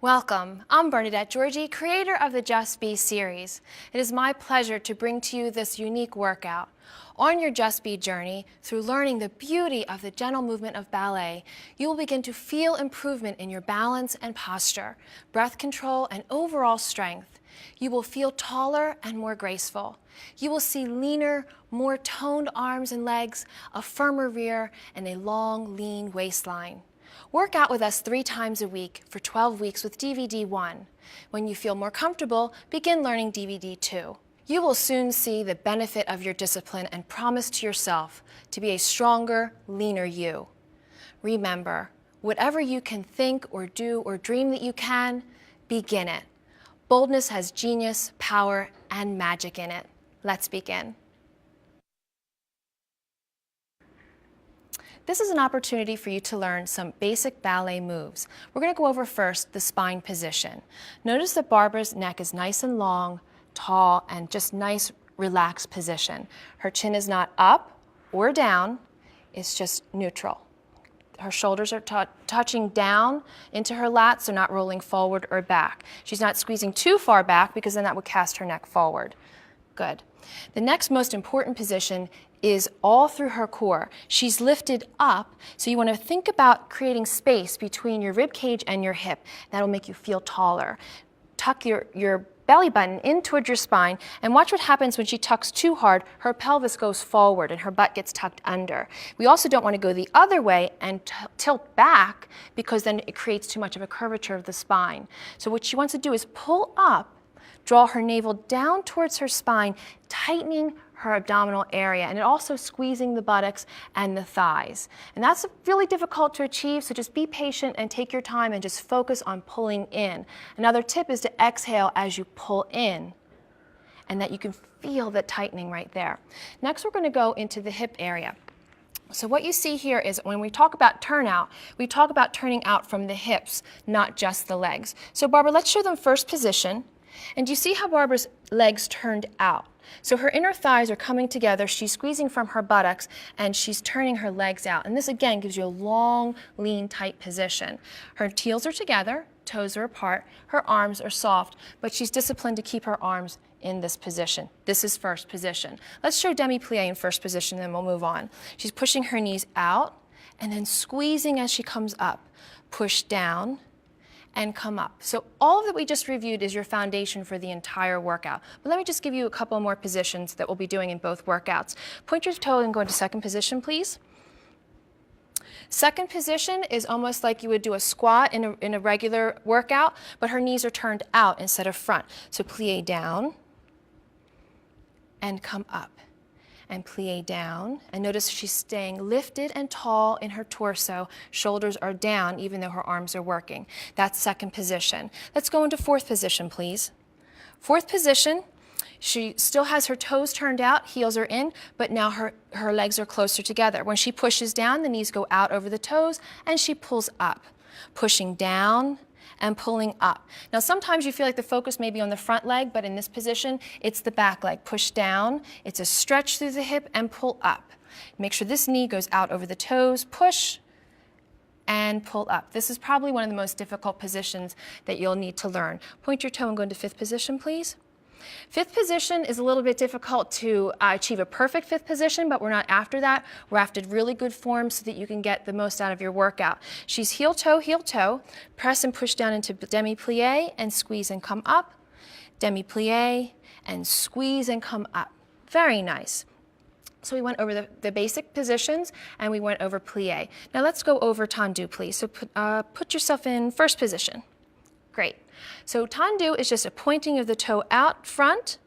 Welcome. I'm Bernadette Giorgi, creator of the Just Be series. It is my pleasure to bring to you this unique workout. On your Just Be journey, through learning the beauty of the gentle movement of ballet, you will begin to feel improvement in your balance and posture, breath control, and overall strength. You will feel taller and more graceful. You will see leaner, more toned arms and legs, a firmer rear, and a long, lean waistline. Work out with us 3 times a week for 12 weeks with DVD 1. When you feel more comfortable, begin learning DVD 2. You will soon see the benefit of your discipline and promise to yourself to be a stronger, leaner you. Remember, whatever you can think or do or dream that you can, begin it. Boldness has genius, power, and magic in it. Let's begin. This is an opportunity for you to learn some basic ballet moves. We're going to go over first the spine position. Notice that Barbara's neck is nice and long, tall, and just nice, relaxed position. Her chin is not up or down, it's just neutral. Her shoulders are touching down into her lats, so not rolling forward or back. She's not squeezing too far back because then that would cast her neck forward. Good. The next most important position is all through her core. She's lifted up, so you want to think about creating space between your rib cage and your hip. That'll make you feel taller. Tuck your belly button in towards your spine, and watch what happens when she tucks too hard. Her pelvis goes forward and her butt gets tucked under. We also don't want to go the other way and tilt back, because then it creates too much of a curvature of the spine. So what she wants to do is pull up, draw her navel down towards her spine, tightening her abdominal area, and it also squeezing the buttocks and the thighs. And that's really difficult to achieve, so just be patient and take your time and just focus on pulling in. Another tip is to exhale as you pull in, and that you can feel the tightening right there. Next, we're going to go into the hip area. So what you see here is when we talk about turnout, we talk about turning out from the hips, not just the legs. So Barbara, let's show them first position. And do you see how Barbara's legs turned out? So her inner thighs are coming together, she's squeezing from her buttocks, and she's turning her legs out. And this again gives you a long, lean, tight position. Her heels are together, toes are apart, her arms are soft, but she's disciplined to keep her arms in this position. This is first position. Let's show demi-plie in first position, then we'll move on. She's pushing her knees out and then squeezing as she comes up. Push down and come up. So all of that we just reviewed is your foundation for the entire workout. But let me just give you a couple more positions that we'll be doing in both workouts. Point your toe and go into second position, please. Second position is almost like you would do a squat in a regular workout, but her knees are turned out instead of front. So plie down and come up. And plie down, and notice she's staying lifted and tall in her torso. Shoulders are down even though her arms are working. That's second position. Let's go into fourth position, please. Fourth position, she still has her toes turned out, heels are in, but now her legs are closer together. When she pushes down, the knees go out over the toes, and she pulls up, pushing down and pulling up. Now sometimes you feel like the focus may be on the front leg, but in this position, it's the back leg. Push down, it's a stretch through the hip, and pull up. Make sure this knee goes out over the toes, push, and pull up. This is probably one of the most difficult positions that you'll need to learn. Point your toe and go into fifth position, please. Fifth position is a little bit difficult to achieve a perfect fifth position, but we're not after that. We're after really good form so that you can get the most out of your workout. She's heel toe, press and push down into demi-plie and squeeze and come up, demi-plie and squeeze and come up. Very nice. So we went over the basic positions and we went over plie. Now let's go over tendu, please. So put yourself in first position. Great. So tendu is just a pointing of the toe out front,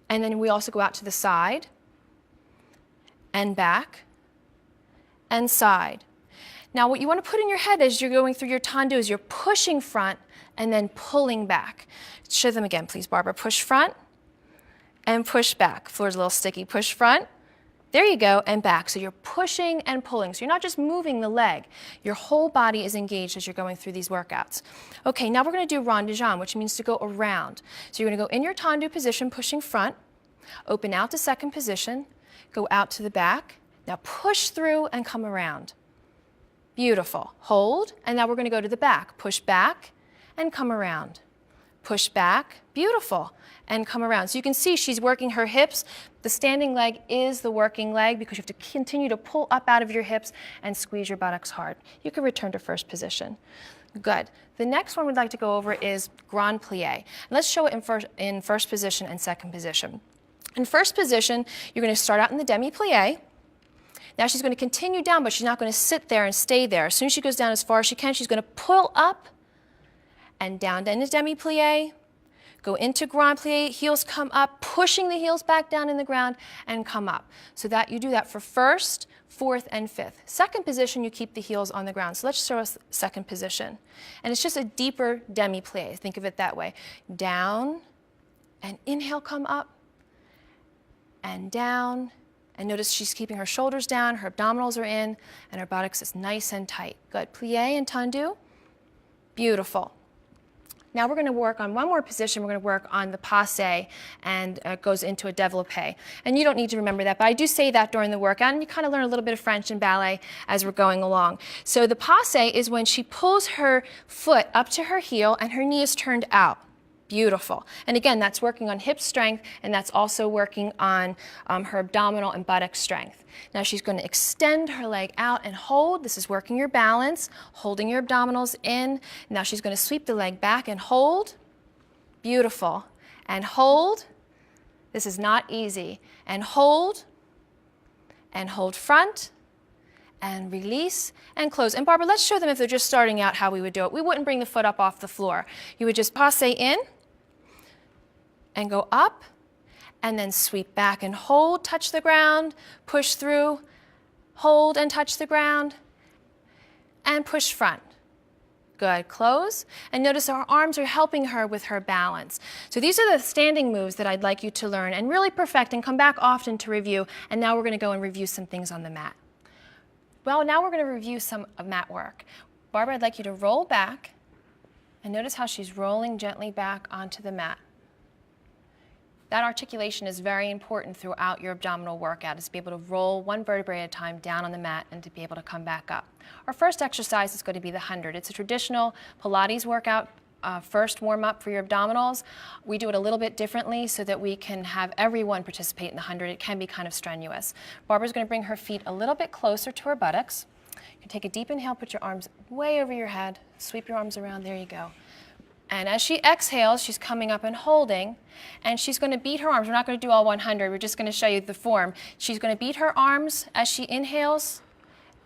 and then we also go out to the side, and back, and side. Now what you want to put in your head as you're going through your tendu is you're pushing front and then pulling back. Show them again, please, Barbara. Push front and push back. Floor's a little sticky. Push front. There you go, and back. So you're pushing and pulling. So you're not just moving the leg. Your whole body is engaged as you're going through these workouts. Okay, now we're going to do rond de jambe, which means to go around. So you're going to go in your tendu position, pushing front, open out to second position, go out to the back. Now push through and come around. Beautiful. Hold, and now we're going to go to the back. Push back and come around. Push back, beautiful, and come around. So you can see she's working her hips. The standing leg is the working leg because you have to continue to pull up out of your hips and squeeze your buttocks hard. You can return to first position. Good. The next one we'd like to go over is grand plie. Let's show it in first position and second position. In first position, you're going to start out in the demi-plie. Now she's going to continue down, but she's not going to sit there and stay there. As soon as she goes down as far as she can, she's going to pull up and down into demi-plie, go into grand plie, heels come up, pushing the heels back down in the ground and come up. So that you do that for first, fourth, and fifth. Second position, you keep the heels on the ground. So let's show us second position. And it's just a deeper demi-plie. Think of it that way. Down, and inhale, come up, and down. And notice she's keeping her shoulders down, her abdominals are in, and her buttocks is nice and tight. Good. Plie and tendu. Beautiful. Now we're going to work on one more position. We're going to work on the passe, and it goes into a développé. And you don't need to remember that, but I do say that during the workout, and you kind of learn a little bit of French and ballet as we're going along. So the passe is when she pulls her foot up to her heel and her knee is turned out. Beautiful. And again, that's working on hip strength, and that's also working on her abdominal and buttock strength. Now she's going to extend her leg out and hold. This is working your balance, holding your abdominals in. Now she's going to sweep the leg back and hold. Beautiful. And hold. This is not easy. And hold front, and release, and close. And Barbara, let's show them if they're just starting out how we would do it. We wouldn't bring the foot up off the floor. You would just passe in, and go up, and then sweep back and hold, touch the ground, push through, hold and touch the ground, and push front. Good, close. And notice our arms are helping her with her balance. So these are the standing moves that I'd like you to learn and really perfect and come back often to review. And now we're going to go and review some things on the mat. Well, now we're going to review some mat work. Barbara, I'd like you to roll back, and notice how she's rolling gently back onto the mat. That articulation is very important throughout your abdominal workout, is to be able to roll one vertebrae at a time down on the mat and to be able to come back up. Our first exercise is going to be the 100. It's a traditional Pilates workout, first warm-up for your abdominals. We do it a little bit differently so that we can have everyone participate in the 100. It can be kind of strenuous. Barbara's going to bring her feet a little bit closer to her buttocks. You can take a deep inhale, put your arms way over your head, sweep your arms around, there you go. And as she exhales, she's coming up and holding, and she's going to beat her arms. We're not going to do all 100, we're just going to show you the form. She's going to beat her arms as she inhales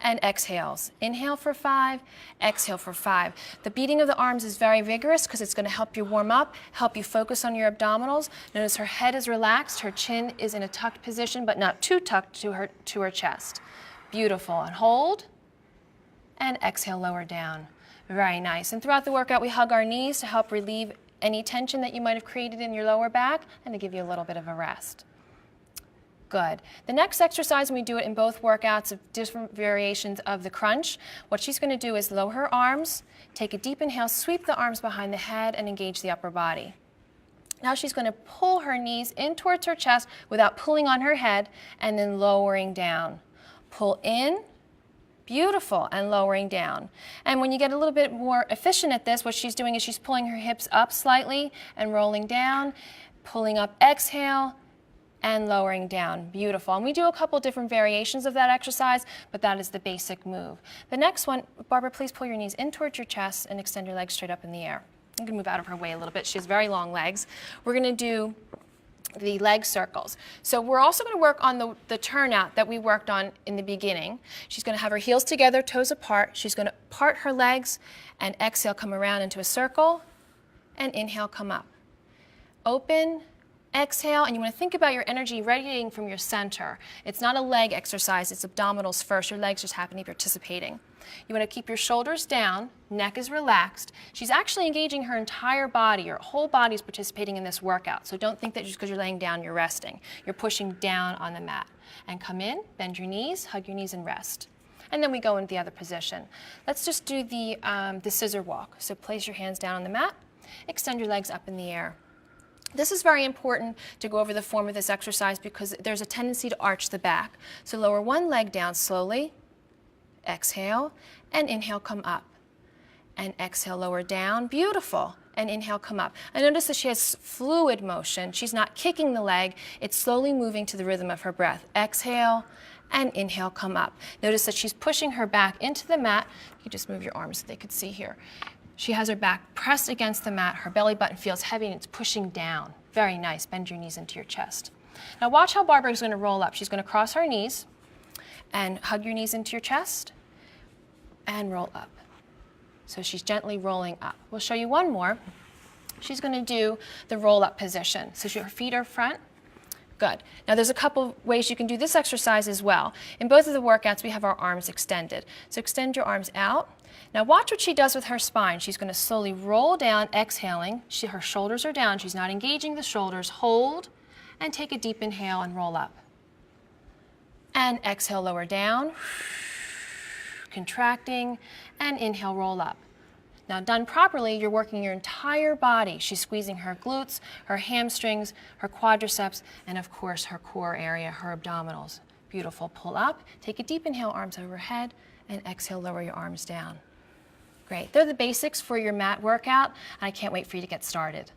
and exhales. Inhale for 5, exhale for 5. The beating of the arms is very vigorous because it's going to help you warm up, help you focus on your abdominals. Notice her head is relaxed, her chin is in a tucked position, but not too tucked to her chest. Beautiful. And hold, and exhale, lower down. Very nice. And throughout the workout, we hug our knees to help relieve any tension that you might have created in your lower back and to give you a little bit of a rest. Good. The next exercise, and we do it in both workouts of different variations of the crunch, what she's going to do is lower her arms, take a deep inhale, sweep the arms behind the head, and engage the upper body. Now she's going to pull her knees in towards her chest without pulling on her head, and then lowering down. Pull in. Beautiful, and lowering down. And when you get a little bit more efficient at this, what she's doing is she's pulling her hips up slightly and rolling down, pulling up, exhale, and lowering down. Beautiful. And we do a couple different variations of that exercise, but that is the basic move. The next one, Barbara, please pull your knees in towards your chest and extend your legs straight up in the air. I'm going to move out of her way a little bit. She has very long legs. We're going to do the leg circles. So we're also going to work on the turnout that we worked on in the beginning. She's going to have her heels together, toes apart. She's going to part her legs and exhale, come around into a circle, and inhale, come up. Open, exhale, and you want to think about your energy radiating from your center. It's not a leg exercise, it's abdominals first. Your legs just happen to be participating. You want to keep your shoulders down, neck is relaxed. She's actually engaging her entire body. Your whole body is participating in this workout. So don't think that just because you're laying down, you're resting. You're pushing down on the mat. And come in, bend your knees, hug your knees, and rest. And then we go into the other position. Let's just do the scissor walk. So place your hands down on the mat, extend your legs up in the air. This is very important to go over the form of this exercise because there's a tendency to arch the back. So lower one leg down slowly, exhale, and inhale, come up. And exhale, lower down. Beautiful. And inhale, come up. And notice that she has fluid motion. She's not kicking the leg. It's slowly moving to the rhythm of her breath. Exhale and inhale, come up. Notice that she's pushing her back into the mat. You just move your arms so they could see here. She has her back pressed against the mat. Her belly button feels heavy and it's pushing down. Very nice. Bend your knees into your chest. Now watch how Barbara is going to roll up. She's going to cross her knees and hug your knees into your chest and roll up. So she's gently rolling up. We'll show you one more. She's going to do the roll-up position. So her feet are front. Good. Now there's a couple ways you can do this exercise as well. In both of the workouts, we have our arms extended. So extend your arms out. Now watch what she does with her spine. She's going to slowly roll down, exhaling. Her shoulders are down. She's not engaging the shoulders. Hold and take a deep inhale and roll up. And exhale, lower down. Contracting, and inhale, roll up. Now done properly, you're working your entire body. She's squeezing her glutes, her hamstrings, her quadriceps, and of course her core area, her abdominals. Beautiful. Pull up, take a deep inhale, arms overhead, and exhale, lower your arms down. Great. They're the basics for your mat workout, and I can't wait for you to get started.